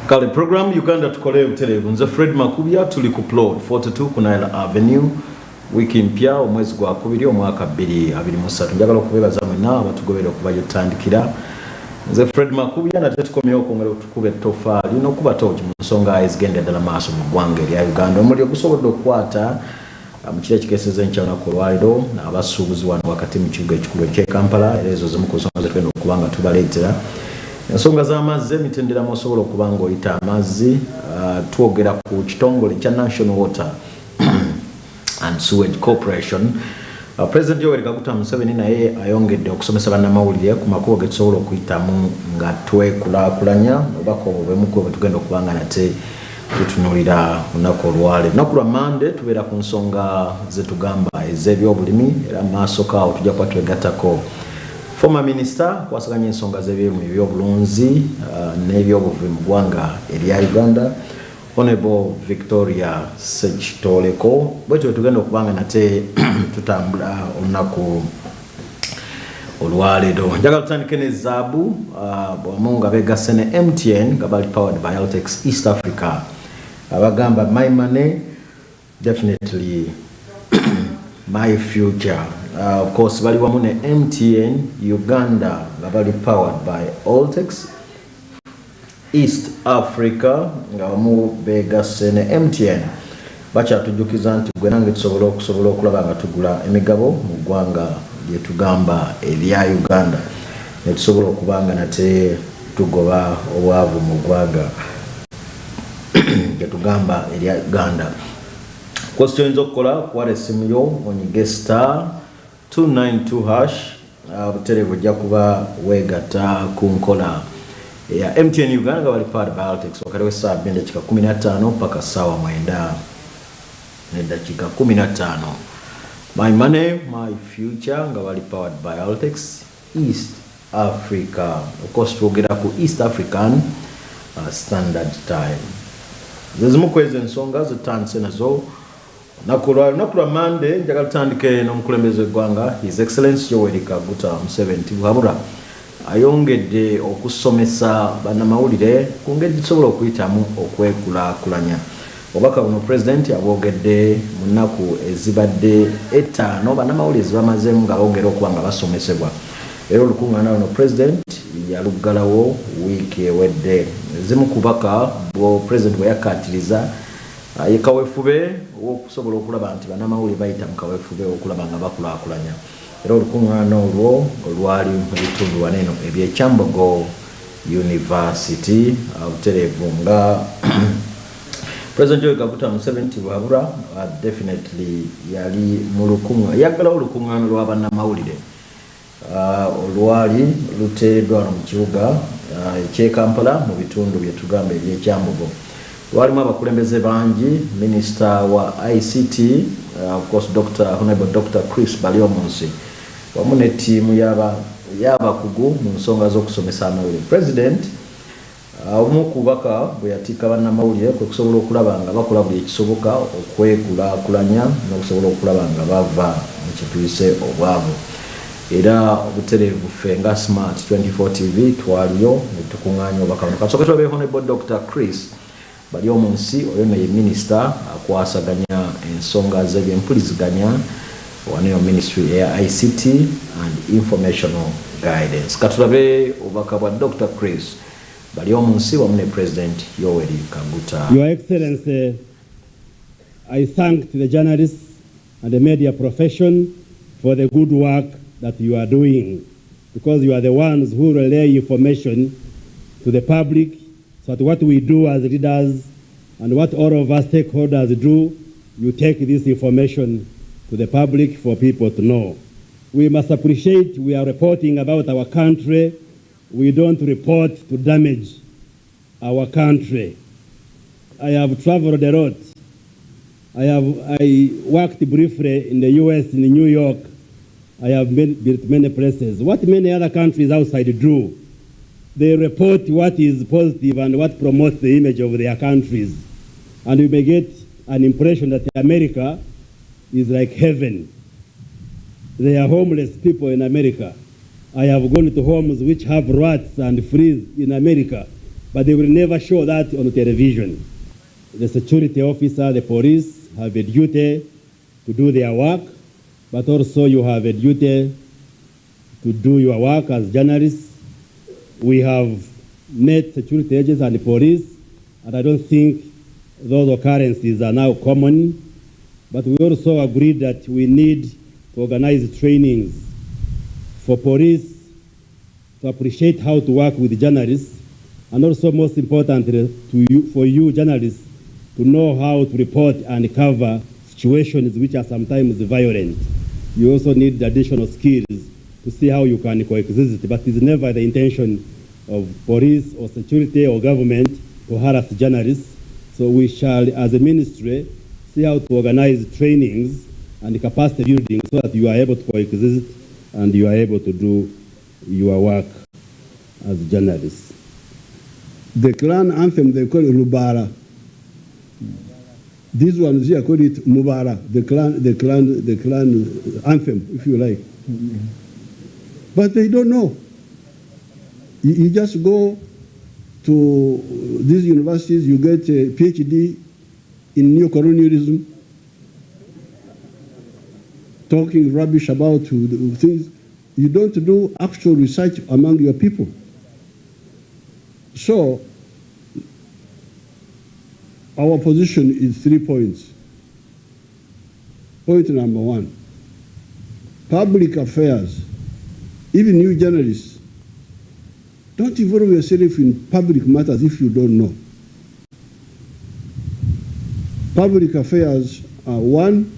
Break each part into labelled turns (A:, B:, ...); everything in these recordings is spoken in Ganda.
A: Kale program Uganda Tukole Televu nze Fred Makubya tuli ku plot 42 Kunaila Avenue wiki mpya omwezi gwa 2 omwaka 2023 njagala okubebaza mwena abatugobera okuba yotandikira nze Fred Makubya nate tukomyewo okongera otukube tofaali n'okuba toki mu nsonga ezigenda ddala maaso mu ggwanga erya Uganda omuliro gusobodde okukwata mu kiro ekikeseza enkyalunaku olwaliro n'abasuubuzi wano wakati mu kibuga ekikulu eky'e Kampala era ezo zimu ku nsonga zetugenda okuba nga tubaleetera. Ensonga z'amazzi emitendera musobola okuba ng'oyita amazzi twogera ku kitongole kya National Water and Sewage Corporation. President Yoweri Kaguta Museveni naye ayongedde okusomesa bannamawulire ku makubo ge tusobola okuyitamu nga twekulaakulanya obubaka obwo bw'emu ku bwe tugenda okuba nga nate tutunuulira lunaku olwale. Lunaku lwa Mande tubeera ku nsonga zetugamba ez'ebyobulimi era mu maaso kaawo tujja kuba twegattako former minister kwasaganya ensonga z'ebyemu ebyobulunzi n'ebyobuvubi mu ggwanga erya Uganda Honorable Victoria Sechitoleko bwetyo tugenda okubanga nate tutambula olunaku olwaleero. Njagala tutandike ne zaabu bwamu nga beegasse ne MTN nga bali powered by Altex East Africa abagamba my money definitely my future. Of course bali wamu ne MTN Uganda nga bali powered by Altex East Africa nga wamu beegasse ne MTN bakyatujjukiza nti gwe nange tusobola okulaba nga tugula emigabo mu ggwanga lye tugamba erya Uganda ne tusobola okubanga nate tugoba obwavu mu ggwanga lye tugamba erya Uganda. Kosi kyoyinza okukola kuwala essimu yo onyige star 292 hash butereevu ojja kuba weegatta ku nkola ya MTN Uganda nga bali powered by Altex wakati w'essaawa 2:15 paka ssaawa 9:15. My money my future nga bali powered by Altex East Africa. Of course twogera ku East African Standard Time. Zezimu kwezi ensonga zitandise nazo naku lwa Mande njagala tutandike n'omukulembeze w'eggwanga His Excellency Yoweri Kaguta Museveni Buhabura ayongedde okusomesa bannamawulire ku ngeri gisobola okuyitamu okwekulaakulanya. Obubaka buno President abwogedde mu nnaku ezibadde 5 bannamawulire zibamazeemu nga bongera okuba nga basomesebwa. Era olukuŋŋaana luno President yaluggalawo wiiki ewedde. Ezimu ku bubaka bwo President bwe yakkaatiriza ye kaweefube okusobola okulaba nti bannamawulire bayita mu kaweefube okulaba nga bakulaakulanya. Era olukuŋŋaana olwo olwali mu bitundu waneeno eby'ekyambogo University butereevu nga President Yoweri Kaguta Museveni Buhabura definitely yali mu lukuŋŋaana yaggalawo olukuŋŋaana lwa bannamawulire olwali luteereddwa mu kibuga eky'e Kampala mu bitundu bye tugamba eby'ekyambogo. Walimu abakulembeze bangi Minister wa ICT of course Honorable Dr. Chris Baliomonsi wamu ne ttiimu y'abakugu mu nsonga z'okusomesa amawulire. President omu ku bubaka bwe yatikka bannamawulire kwe kusobola okulaba nga bakola buli ekisoboka okwekulaakulanya n'okusobola okulaba nga bava mu kituyise obwavu. Era obutereevu ffe nga Smart 24 TV twaliyo ne tukuŋŋaanya obubaka buno. Kasooke tulabe Honorable Dr. Chris Baliomonsi oyo ne ye Minister akwasaganya ensonga z'ebyempuliziganya waneyo Ministry ya ICT and Informational Guidance. Katulabe obubaka bwa Dr. Chris Baliomonsi wamu ne President Yoweri Kaguta.
B: Your Excellency, I thank the journalists and the media profession for the good work that you are doing, because you are the ones who relay information to the public, so that what we do as leaders and what all of us stakeholders do, you take this information to the public for people to know. We must appreciate we are reporting about our country. We don't report to damage our country. I have traveled a lot. I worked briefly in the US, in New York. I have built many places. What many other countries outside do, they report what is positive and what promotes the image of their countries. And you may get an impression that America is like heaven. There are homeless people in America. I have gone to homes which have rats and fleas in America. but they will never show that on television. The security officer, the police have a duty to do their work, but also you have a duty to do your work as journalists. We have met security agents and the police, and I don't think those occurrences are now common, but we also agreed that we need to organize trainings for police to appreciate how to work with journalists, and also most importantly for you journalists to know how to report and cover situations which are sometimes violent. You also need additional skills to see how you can coexist, but it's never the intention of police or security or government to harass journalists. So we shall, as a ministry, see how to organize trainings and capacity building so that you are able to coexist and you are able to do your work as journalists.
C: The clan anthem, they call it Rubara. These ones here call it Mubara, the clan anthem, if you like. But they don't know. You just go to these universities, you get a PhD in neo-colonialism, talking rubbish about things. You don't do actual research among your people. So, our position is 3 points. Point number 1, public affairs, even you journalists, don't involve yourself in public matters if you don't know. Public affairs are 1,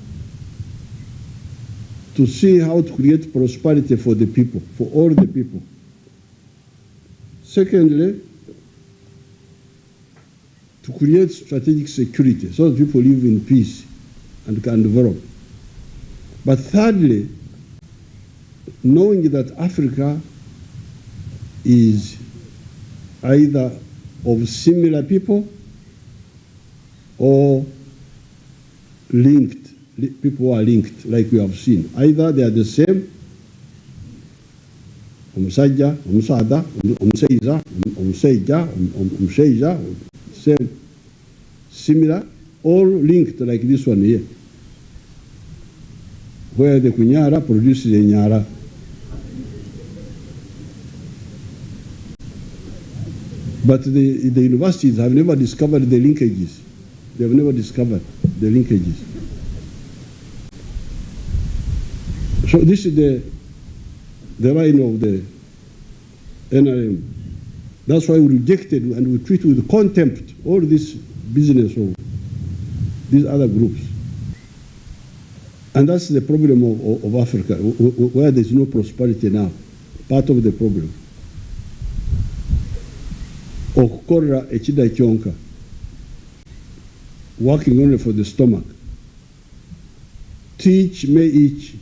C: to see how to create prosperity for the people, for all the people. Secondly, to create strategic security so that people live in peace and can develop. But thirdly, knowing that Africa is either of similar people or linked, people who are linked, like we have seen. Either they are the same, omusajja, omusaadha, omusaiza, omushaija, same, similar, all linked like this one here, where the kunyara produces a nyara. But the universities have never discovered the linkages. They have never discovered the linkages. So this is the line of the NRM. That's why we rejected and we treat with contempt all this business of these other groups. And that's the problem of Africa, where there's no prosperity now, part of the problem. Okukorera ekida kyonka, working only for the stomach. Teach, may each,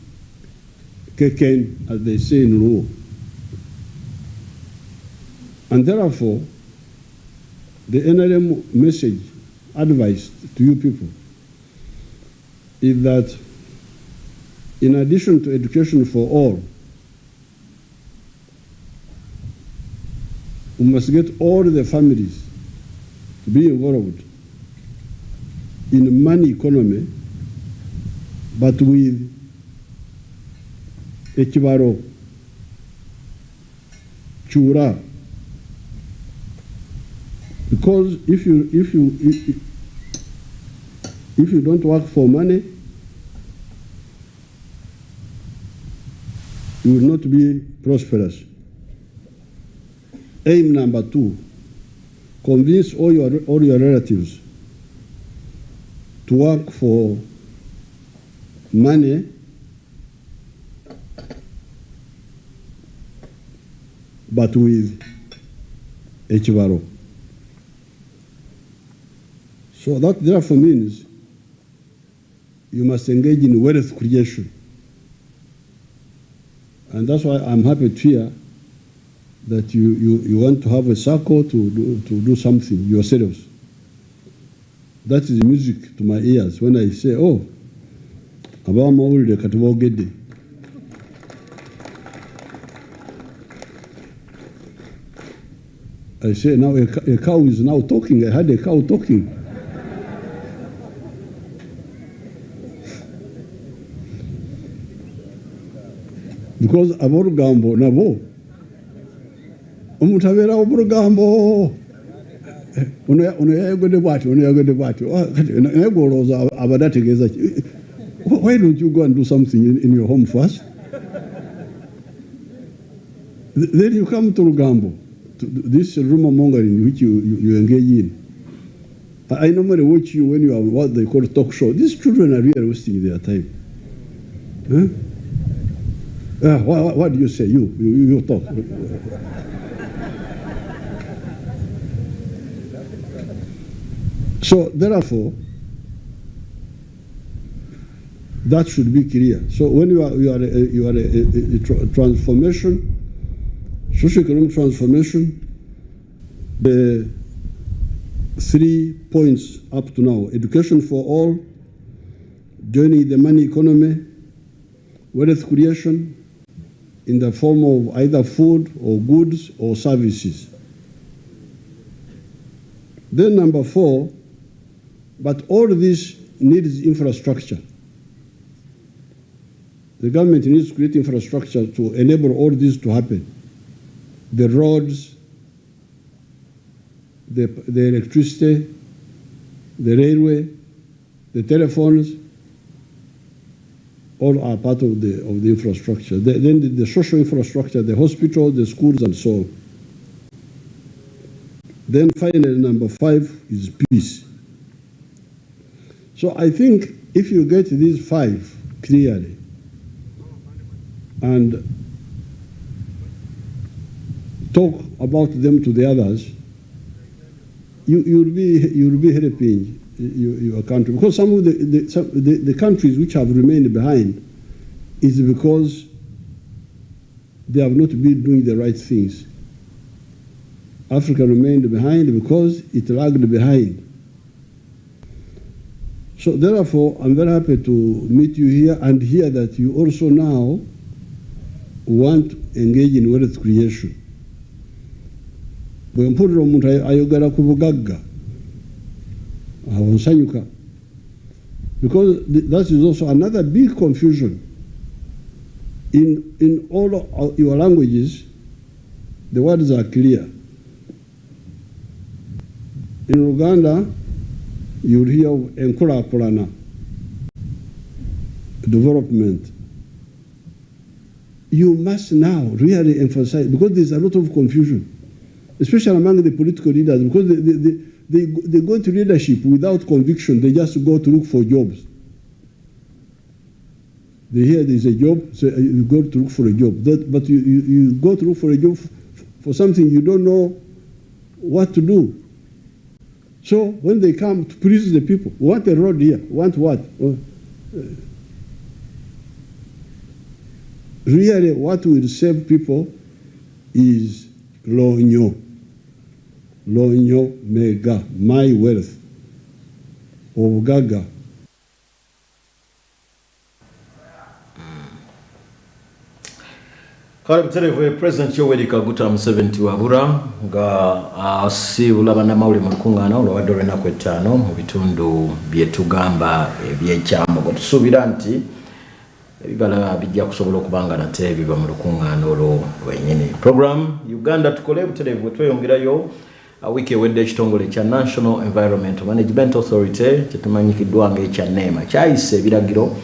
C: keken, as they say in Luo. And therefore, the NRM message, advice to you people, is that in addition to education for all, we must get all the families to be involved in a money economy, but with ekibaro, chura. Because if you don't work for money, you will not be prosperous. Aim number 2, convince all your relatives to work for money, but with ekibaro. So that therefore means you must engage in wealth creation. And that's why I'm happy to hear that you want to have a circle to do something yourselves. That is music to my ears when I say, oh, abamawulire katubogedde. I say now a cow is now talking. I had a cow talking. Because aborugambo nabo omuntu abeera oburugambo ono yayogedde bw'atyo naye gw'olowooza abadde ategeeza ki? Why don't you go and do something in your home first? Then you come to Rugambo, to this rumor mongering which you engage in. I normally watch you when you are what they call talk show. These children are really wasting their time. Huh? What do you say? You talk. So therefore, that should be clear. So when you are a transformation, socio-economic transformation, the 3 points up to now: education for all, joining the money economy, wealth creation in the form of either food or goods or services. Then number 4, but all this needs infrastructure. The government needs to create infrastructure to enable all this to happen. The roads, the electricity, the railway, the telephones, all are part of the infrastructure. Then the social infrastructure, the hospital, the schools, and so on. Then finally, number 5 is peace. So I think if you get these 5 clearly, and talk about them to the others, you'll be helping your country. Because some of the countries which have remained behind is because they have not been doing the right things. Africa remained behind because it lagged behind. So therefore, I'm very happy to meet you here and hear that you also now want to engage in wealth creation. Bwe mpulira omuntu ayogera ku bugagga awo nsanyuka, because that is also another big confusion. In all of your languages, the words are clear. In Uganda, you'll hear of enkulaakulana, development. You must now really emphasize, because there's a lot of confusion, especially among the political leaders, because they go into leadership without conviction. They just go to look for jobs. They hear there's a job, so you go to look for a job. But you go to look for a job for something you don't know what to do. So when they come to please the people, want a road here, want what? Really, what will save people is Lonyo. Lonyo mega, my wealth. Ogaga.
A: Kale mterevu President Yoweri Kaguta Museveni wabura nga asibula bannamawulire mu lukungaana olwabadde olw'ennaku 5 mu bitundu bye tugamba eby'ekyambogo. Tusuubira nti ebibala bijja kusobola okubanga nate biba mu lukungaana olwo lwennyini. Program Uganda Tukole buterevu tweyongerayo wiiki ewedde ekitongole kya National Environmental Management Authority kyetumanyikiddwa ng'ekya NEMA kyayise ebiragiro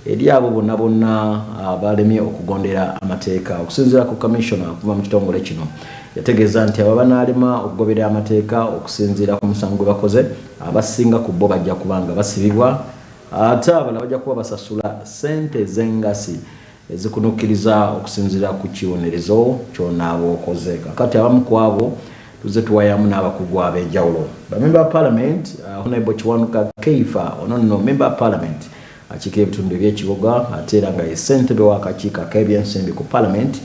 A: eri abo bonna abalemye okugondera amateeka. Okusinziira ku commissioner okuva mu kitongole kino yategeeza nti abo banaalema okugoberera amateeka okusinziira ku musango gwe bakoze abasinga ku bo bajja kubanga basibibwa, ate abalala bajja kuba basasula ssente z'engasi ezikunukkiriza okusinziira ku kibonerezo ky'onaaba okoze. Kakati abamu ku abo tuze tuwayamu n'abakugu ab'enjawulo. Bamemba ba Parliament, Honorable Ggwanga Keifa, ono member of Parliament akiikira ebitundu by'ekibuga ate era nga ye ssentebe w'akakiiko ak'ebyensimbi ku Parliament,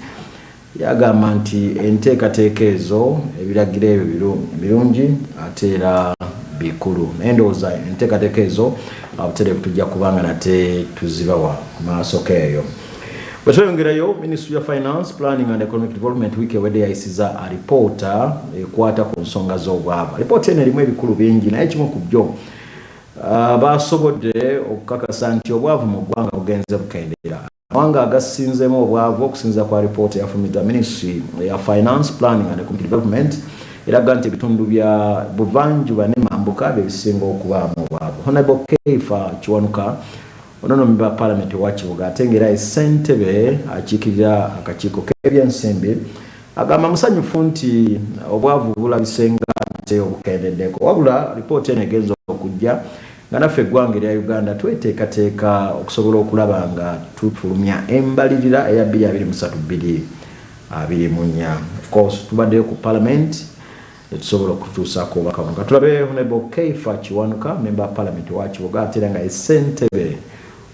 A: yagamba nti enteekateeka ezo ebiragiro ebyo birungi ate era bikulu. Naye ndowooza enteekateeka ezo butereevu tujja kubanga nate tuzibawa ku maaso k'eyo. Bwetweyongerayo Ministry of Finance, Planning and Economic Development week ewedde yayisiza alipoota ekwata ku nsonga z'obwavu. Alipoota eno erimu ebikulu bingi naye kimu ku byo basobodde okukakasa nti obwavu mu ggwanga bugenze bukendeera. Amawanga agasinzeemu obwavu okusinza kwa alipoota yafulumizza Ministry ya Finance, Planning and Economic Development eraga nti ebitundu bya buvanjuba ne mambuka bye bisinga okubaamu obwavu. Honorable Ebifa Kiwanuka ono member parliament wa Kibuga atengera essentebe akiikirira akakiiko k'ebyensimbi agamba musanyufu nti obwavu bulabisenga nti obukendeddeko wabula lipoota eno egenza okujja nga naffe eggwanga erya Uganda tweteekateeka okusobola okulaba nga tutulumya embalirira eya 2023-2024. Of course tubaddeyo ku parliament tusobola okutuusaako obubaka buno. Tulabe Honorable Ebifa Kiwanuka member parliament wa Kibuga atera nga essentebe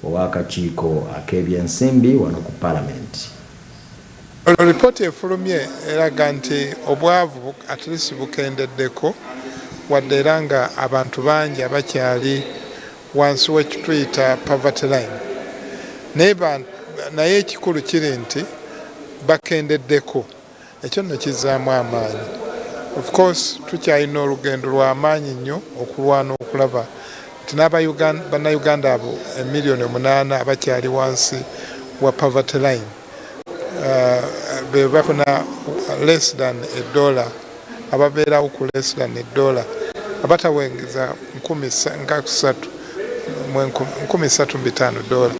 A: ow'akakiiko ak'ebyensimbi wano ku parliament.
D: Ripooti efulumye eraga nti obwavu at least bukendeddeko wadde era nga abantu bangi abakyali wansi w'ekituyita poverty line. Naye ekikulu kiri nti bakendeddeko. Ekyo nno kizzaamu amaanyi. Of course tukyalina olugendo lw'amaanyi nnyo okulwana okulaba nti bannayuganda abo 8,000,000 abakyali wansi wa poverty line be bafuna less than $1 ababeerawo ku less than $1 abatawengeza $13,500.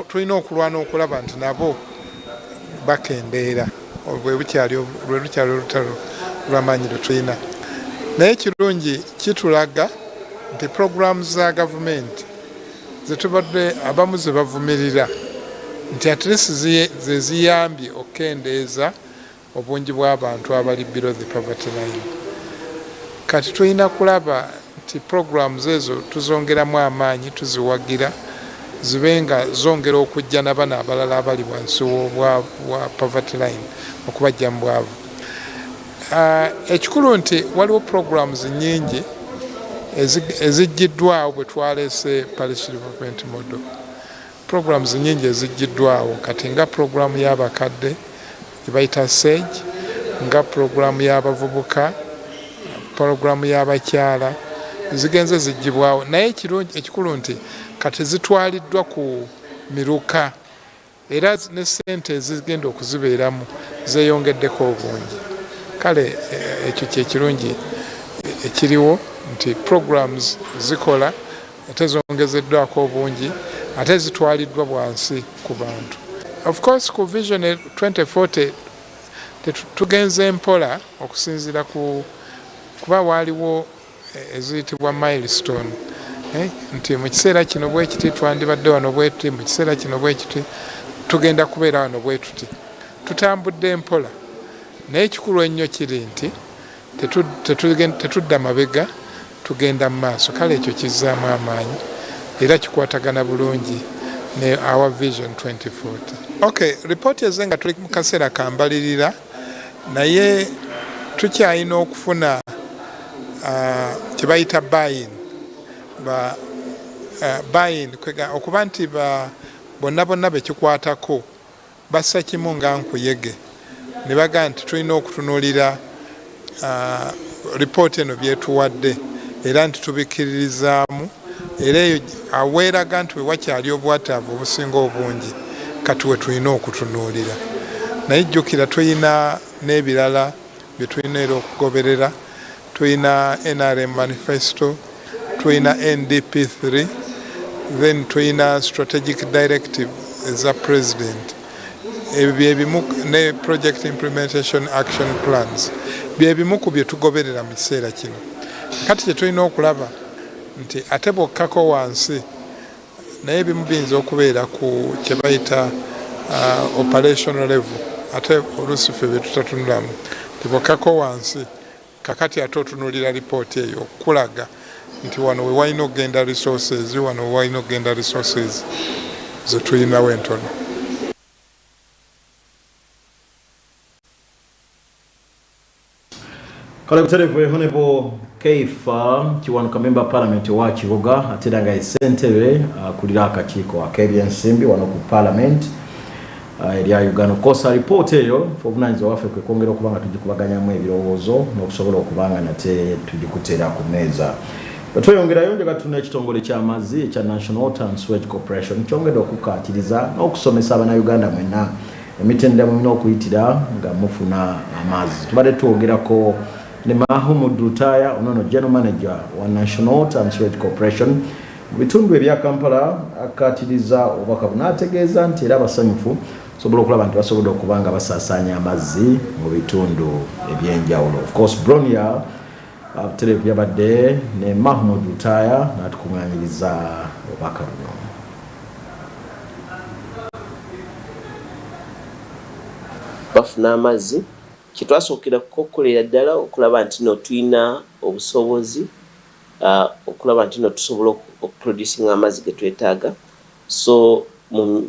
D: Tulina okulwana okulaba nti nabo bakendeera lwe lukyali olutalo lw'amaanyi lwe tulina. Naye ekirungi kitulaga nti programs za gavumenti zetubadde abamu ze bavumirira nti at least ze ziyambye okukendeeza obungi bw'abantu abali below the poverty line. Kati tulina kulaba nti programs ezo tuzongeramu amaanyi, tuziwagira zibe nga zongera okujja n'abana abalala abali wansi wa poverty line okubajja mu bwavu. Ekikulu nti waliwo programs nyingi eziggiddwawo bwe twaleese parish development model. Programs nyingi eziggiddwawo kati nga programu y'abakadde ebayita SAGE, nga programu y'abavubuka, programu y'abakyala zigenze ziggibwawo. Naye ekikulu nti kati zitwaliddwa ku miruka era ne ssente ezigenda okuzibeeramu zeeyongeddeko obungi. Kale ekyo kyekirungi ekiriwo nti programs zikola ate zongezeddwako obungi ate zitwaliddwa bwansi ku bantu. Of course ku vision 2040 tugenze mpola okusinziira kuba waaliwo eziyitibwa milestone nti mu kiseera kino bwe kiti twandibadde wano bwe tuti, mu kiseera kino bwe kiti tugenda kubeera wano bwe tuti. Tutambudde mpola naye ekikulu ennyo kiri nti tetudda mabega, tugenda mu maaso. Kale ekyo kizzaamu amaanyi era kikwatagana bulungi ne our vision 2040. Okay, ripooti ezenga nga tuli mu kaseera kambalirira naye tukyalina okufuna kye bayita buy-in okuba nti bonna bekikwatako bassa kimu nga nkuyege ne baga nti tulina okutunuulira ripooti eno byetuwadde era nti tubikkiririzaamu era eyo aweeraga nti wewakyali obwetaavu obusinga obungi kati we tulina okutunuulira. Naye jjukira tulina n'ebirala bye tulina era okugoberera. Tulina NRM manifesto, tulina NDP3, then tulina strategic directive eza president, ebyebimu ne project implementation action plans, byebimu ku bye tugoberera mu kiseera kino. Kati kye tulina okulaba nti ate bokkako wansi naye ebimu biyinza okubeera ku kye bayita operational level ate oluusi ffe bye tutatunulamu tibokkako wansi kakati ate otunuulira ripooti eyo okulaga nti wano we walina okugenda resources, wano we walina okugenda resources ze tulinawo entono.
A: Kale kuterevu Honorable Keifa kiwanuka member parliament wa Kibuga atiranga esentebe kulira akakiiko ak'ebyensimbi wano ku parliament erya Uganda. Kosa report eyo obunanyiza waffe kwe kwongera okubanga tugikubaganyamu ebirowoozo n'okusobola okubanga nate tugikuteera ku meeza. Tweyongerayo njaga tuna ekitongole ky'amazzi ekya National Water and Sewage Corporation kyongedde okukaatiriza n'okusomesa Abannayuganda mwenna emitendera mulina okuyitira nga mufuna amazzi. Tubadde twogerako ne Mahmoud Rutaya onono General Manager wa National Water and Sewage Corporation mu bitundu ebya Kampala akaatiriza obubaka bunaategeeza nti era basanyufu sobola okulaba nti basobodde okubanga basaasaanya amazzi mu bitundu ebyenjawulo. Of course Bronia televiziyo yabadde ne Mahmoud Rutaya n'atukuŋŋaanyiriza obubaka buno.
E: Bafuna amazzi kitwasookera kukolera ddala okulaba nti no tuyina obusobozi okulaba nti no tusobola okuproducing amazzi ge twetaaga. So mu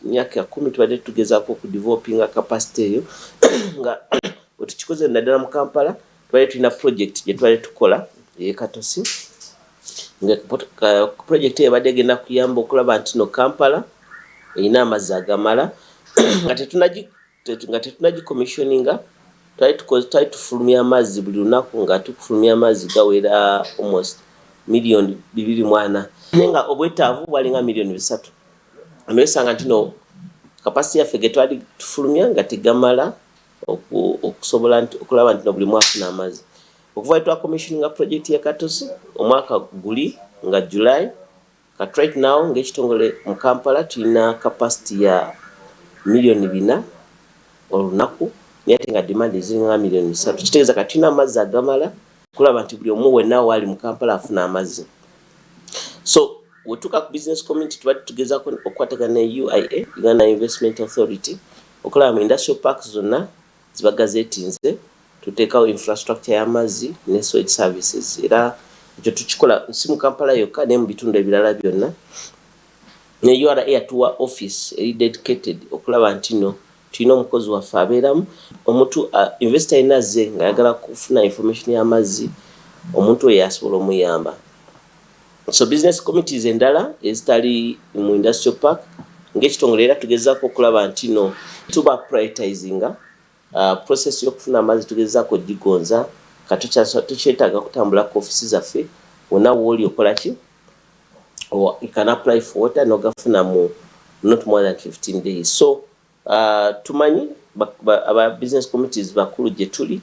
E: myaka 10 tubadde tugezaako okudevelopinga capacity eyo nga wetukikoze naddala mu Kampala tubadde tulina project gye tubadde tukola ey'ekatosi nga project eyo ebadde egenda kuyamba okulaba nti no Kampala erina amazzi agamala nga tetunagicommissioninga twali tufulumya amazzi buli lunaku nga tukufulumya amazzi gawera almost million 2.4 nenga obwetaavu bwalinga million 3. Amesanga nti no capacity yaffe ge twali tufulumya nga tegamala okusobola nti okulaba nti no buli mwaka n'amazzi. Okuva twa commissioninga project ya Katosi omwaka guli nga July kat right now ng'ekitongole mu Kampala tulina capacity ya million 4 olunaku nyate nga demand eziringa million 3. Kitegeeza kati tulina amazzi agamala kulaba nti buli omu wenna wali mu Kampala afuna amazzi. So wetuka ku business community tubadde tugezaako okukwatagana ne UIA Uganda Investment Authority okulaba mu industrial parks zonna zibagazeetinze tuteekawo infrastructure y'amazzi ne sewage services. Era ekyo tukikola si mu Kampala yokka ne mu bitundu ebirala byonna. Ne URA yatuwa office eri dedicated okulaba nti no tulina omukozi waffe abeeramu omuntu investor inaze nga ayagala kufuna information y'amazzi omuntu oyo asobola omuyamba. So business committees endala ezitali mu industrial park ng'ekitongole era tugezaako okulaba nti no tuba prioritizinga process y'okufuna amazzi tugezaako gigonza tukyetaaga kutambula ku office zaffe wonna wooli okola ki or you can apply for water n'ogafuna mu not more than 15 days. So tumanyi aba business committees bakulu gye tuli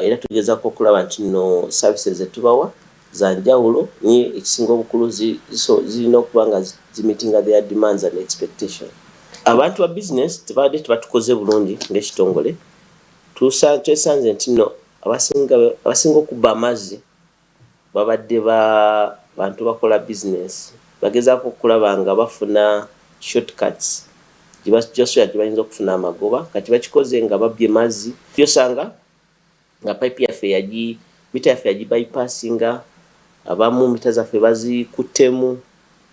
E: era tugezaako okulaba nti no services etubawa za njawulo ni ekisinga obukulu zirina okuba nga zimeetinga their demands and expectation. Abantu ba business tebadde tebatukoze bulungi ng'ekitongole twesanze nti no abasinga okuba amazzi babadde bantu bakola business bagezaako okulaba nga bafuna shortcuts gyebasobola tebayinza okufuna amagoba kati bakikoze nga babbye mazzi byosanga nga pipe yaffe mita yaffe yagibypassinga abamu mita zaffe bazikuttemu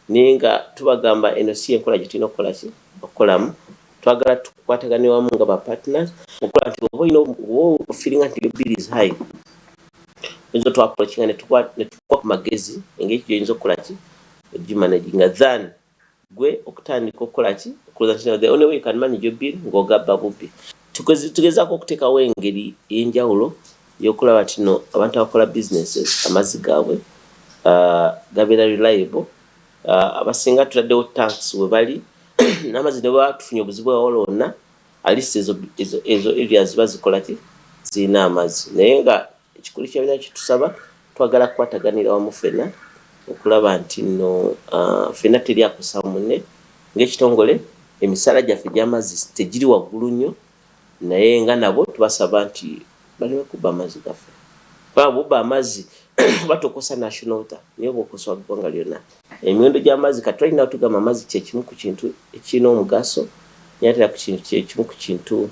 E: naye nga tubagamba eno si enkola gye tulina okukolamu twagala tukwatagane wamu nga bapartners okola nti oba olina ofiringa nti your bill is high oyinza twaprochinga ne tukwa ku magezi engeri gyoyinza okukola ki ogimanaginga than gwe okutandika okukola ki okuloza the only way you can manage your bill ng'ogabba bubbi. Tugezaako okuteekawo engeri ey'enjawulo y'okulaba nti no abantu abakola businesses amazzi gaabwe gabeera reliable. Abasinga tutaddewo tanks we bali n'amazzi ne baba tufunye obuzibu bwawolonna alisi ezo areas bazikola ki zirina amazzi naye nga ekikulu kyabina kitusaba twagala kukwataganira wamu ffenna okulaba nti no ffenna teri akusa munne ng'ekitongole emisala gyaffe gy'amazzi tegiri waggulu nnyo naye nga nabo tubasaba nti baleme kubba amazzi gaffe kuba bubba amazzi batokosa national water niyo bokosa ggwanga lyonna. Emiwendo gy'amazzi kati tulina tugamba amazzi kyekimu ku kintu ekirina omugaso nyatera ku kintu kyekimu ku kintu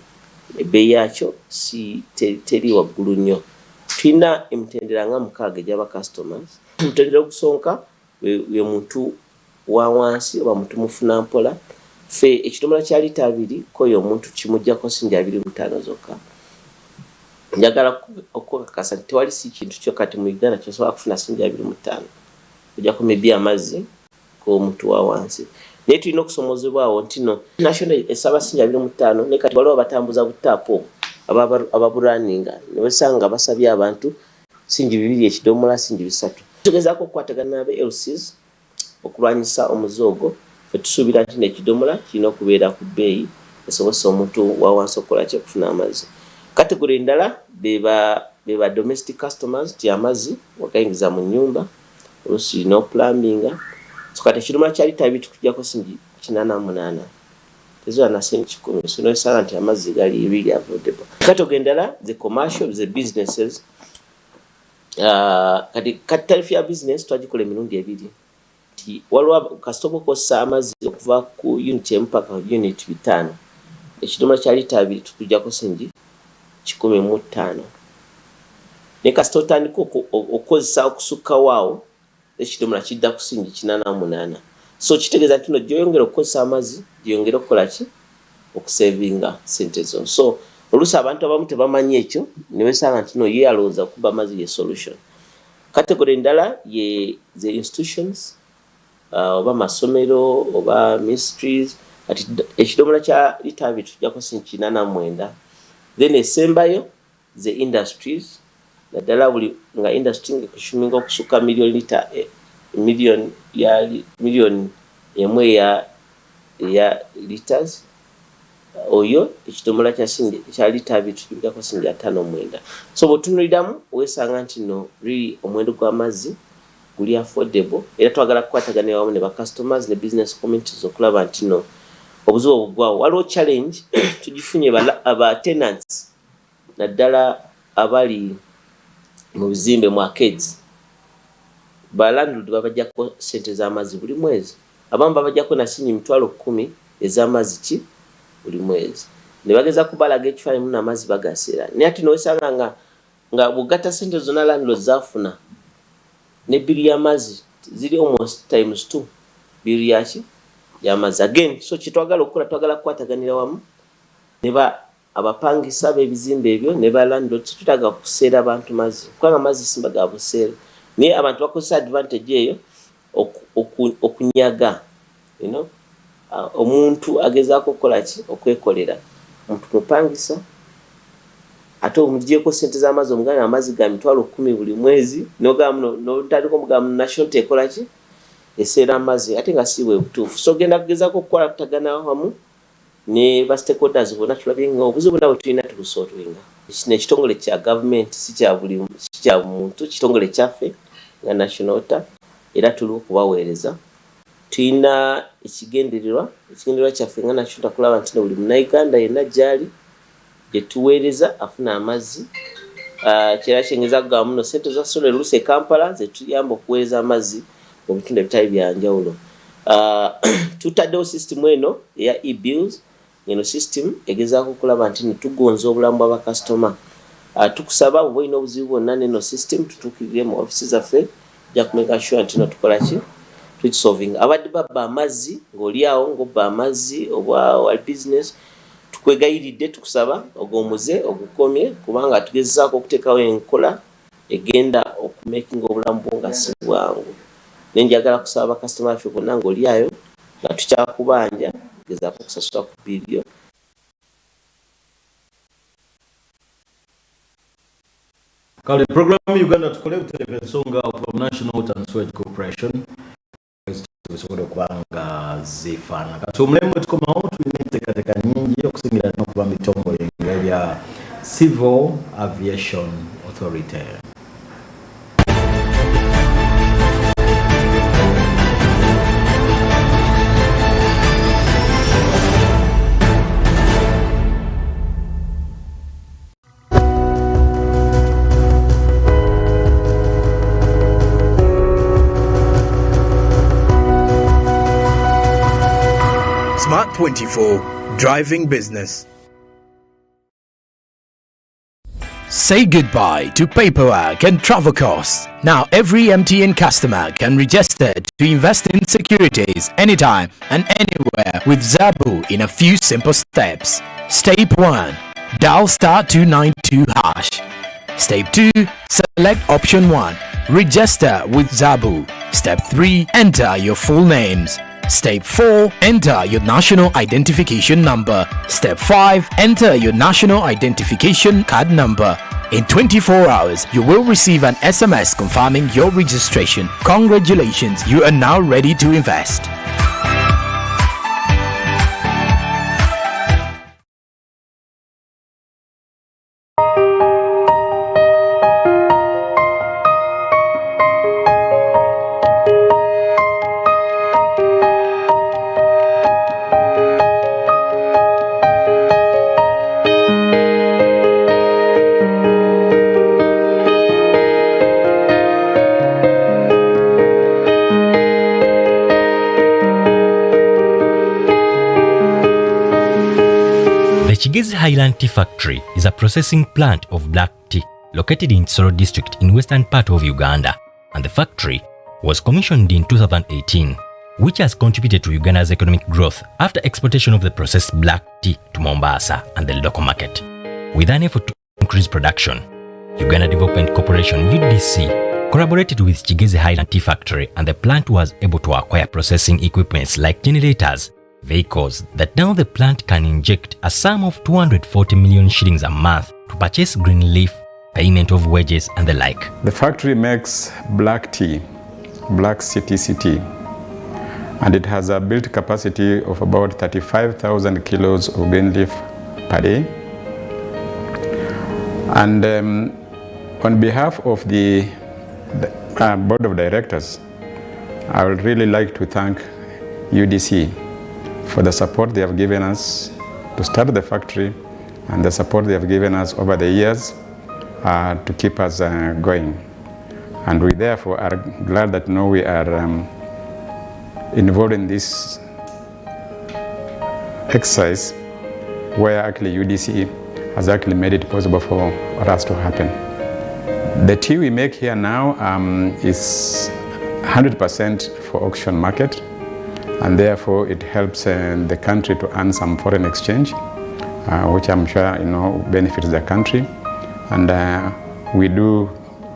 E: ebbeeyi yakyo si teri waggulu nnyo. Tulina emitendera nga 6 gy'aba customers. Omutendera ogusonka we muntu wa wansi oba muntu mufuna mpola ffe ekidomola kya lita 2 koyo omuntu kimuggyako sinja 25 zokka. njagala okukakasa nti tewali si kintu kyokka kati mu Uganda kyosobola kufuna ssiringi 25 kujjako maybe amazzi k'omuntu wa wansi. Naye tulina okusomozebwawo nti no national esaba ssiringi 25 ne kati waliwo abatambuza butaapu ababuraninga ne basanga basabye abantu ssiringi 2 ekidomola ssiringi 3. Tugezaako okukwatagana n'aba LCs okulwanyisa omuze ffe tusuubira nti n'ekidomola kirina okubeera ku bbeeyi esobozesa omuntu wa wansi okukola ki okufuna amazzi. Kategori endala beba domestic customers ti amazzi wakayingiza mu nnyumba oluusi no plumbing. So kati ekidomola kya lita 2 tukujjako ssiringi 88 tezola na ssiringi 10 so noesanga nti amazzi gali really affordable. Kategori endala the commercial the businesses kati tarifu ya business twagikola emirundi ebiri ti waliwo kasitoba okozesa amazzi okuva ku unit mpaka unit 5 ekidomola kya lita 2 tukujjako ssiringi 15 ne kasito otandika okozesa okusukkawo awo ekidomola kidda ku ssiringi 88. So kitegeeza nti no gy'oyongera okukozesa amazzi gy'oyongera okukola ki okusavinga ssente zo. So oluusi abantu abamu tebamanyi ekyo ne besanga nti no ye alowooza okuba amazzi ye solution. Kategori endala the institutions oba masomero oba ministries ati ekidomola kya lita 2 tujjako ssiringi 89. Then esembayo the industries naddala buli nga industry ng'ekushuminga okusukka million emwe ya liters oyo ekidomola kya lita 2 tujjako ssiringi 59. So bw'otunuuliramu weesanga nti no really omuwendo gw'amazzi guli affordable era twagala kukwatagana awamu ne ba customers ne business communities okulaba nti no obuzibu obugwawo. Waliwo challenge tugifunye aba tenants naddala abali mu bizimbe mu arcades ba landlord babajjako ssente z'amazzi buli mwezi. Abamu babajjako na ssiringi 10,000 ez'amazzi ki buli mwezi ne bageza kubalaga ekifaananyi muno amazzi bagaseera naye ati noosanga nga bugata ssente zonna landlord zafuna ne biri y'amazzi ziri almost times 2 biri yaki y'amazzi again. So kitwagala okukola twagala kukwataganira wamu ne abapangisa b'ebizimbe ebyo ne ba landlord tutaaga kuseera abantu mazzi kubanga amazzi simba ga buseere naye abantu bakozesa advantage eyo okunyaga omuntu agezaako okukola ki okwekolera omuntu mupangisa ate omugyeko ssente z'amazzi omugana amazzi ga 10,000 buli mwezi n'otandika omugamu national tekola ki eseera amazzi ate nga si bwe butuufu. So genda kugezaako okukola kutagana wamu ne ba stakeholders bonna tulabye nga obuzibu bwonna bwe tulina tubusolvinga. Ekitongole kya government si kya muntu kitongole kyaffe nga national water era tuli okubaweereza. Tulina ekigendererwa kyaffe nga national kulaba nti buli munnayuganda yenna gyali gye tuweereza afuna amazzi kyera kyengeza kugamba muno ssente za solar oluusi e Kampala ze tuyamba okuweereza amazzi mu bitundu ebitali bya njawulo. Tutaddewo system eno eya e-bills. Eno system egezaako okulaba nti tugonza obulamu bw'abakasitoma. Tukusaba bwe olina obuzibu bwonna n'eno system tutuukirire mu ofisi zaffe ja kumeka sure nti tukola ki tukisolving. Abadde babba amazzi ng'oli awo ng'obba amazzi oba wali business tukwegayiridde tukusaba og'omuze ogukomye kubanga tugezezaako okuteekawo enkola egenda okumakinga obulamu bwo nga si bwangu. Ne njagala kusaba bakasitoma baffe bonna ng'oli ayo nga tukyakubanja gezaako okusasula ku biiriyo.
A: Kale programu Uganda Tukole utereva ensonga okuva National Water and Sewage Corporation zisobola okubanga zifaana. Kati omulembe tukomawo tulina enteekateeka nnyingi okusingira n'okuba mu bitongole ebya Civil Aviation Authority.
F: Smart 24, driving business. Say goodbye to paperwork and travel costs. Now every MTN customer can register to invest in securities anytime and anywhere with Zabu in a few simple steps. Step 1. dial *292#. Step 2, select option 1, register with Zabu. Step 3, enter your full names. Step 4, enter your national identification number. Step 5, enter your national identification card number. In 24 hours, you will receive an SMS confirming your registration. Congratulations, you are now ready to invest.
G: Ggwanga Highland Tea Factory is a processing plant of black tea located in Kisoro district in western part of Uganda, and the factory was commissioned in 2018, which has contributed to Uganda's economic growth after exportation of the processed black tea to Mombasa and the local market. With an effort to increase production, Uganda Development Corporation UDC collaborated with Ggwanga Highland Tea Factory, and the plant was able to acquire processing equipments like generators, vehicles that now the plant can inject a sum of 240 million shillings a month to purchase green leaf, payment of wages and the like.
H: The factory makes black tea, black CTC tea, and it has a built capacity of about 35,000 kilos of green leaf per day. And on behalf of the board of directors, I would really like to thank UDC for the support they have given us to start the factory and the support they have given us over the years to keep us going. And we therefore are glad that now we are involved in this exercise where actually UDC has actually made it possible for us to happen. The tea we make here now is 100% for auction market, and therefore it helps the country to earn some foreign exchange, which I'm sure benefits the country. And we do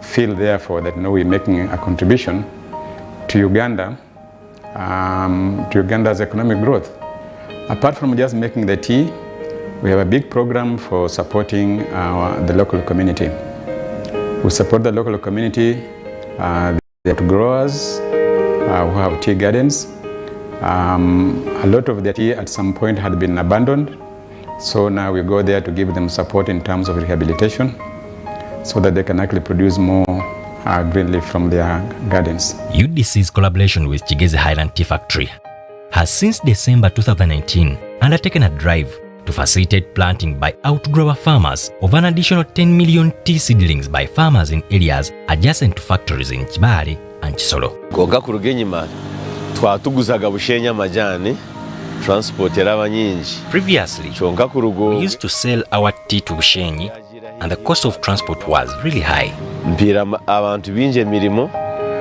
H: feel therefore that we're making a contribution to Uganda, to Uganda's economic growth. Apart from just making the tea, we have a big program for supporting the local community. We support the local community, the growers who have tea gardens. A lot of the tea at some point had been abandoned, so now we go there to give them support in terms of rehabilitation so that they can actually produce more green leaf from their gardens.
G: UDC's collaboration with Ggwanga Highland Tea Factory has since December 2019 undertaken a drive to facilitate planting by outgrower farmers of an additional 10 million tea seedlings by farmers in areas adjacent to factories in Kibale and Kisoro.
I: twatuguzaga bushenya majani transport yaraba nyingi.
G: Previously, we used to sell our tea to Bushenyi and the cost of transport was really high.
I: Mpira abantu binje mirimo,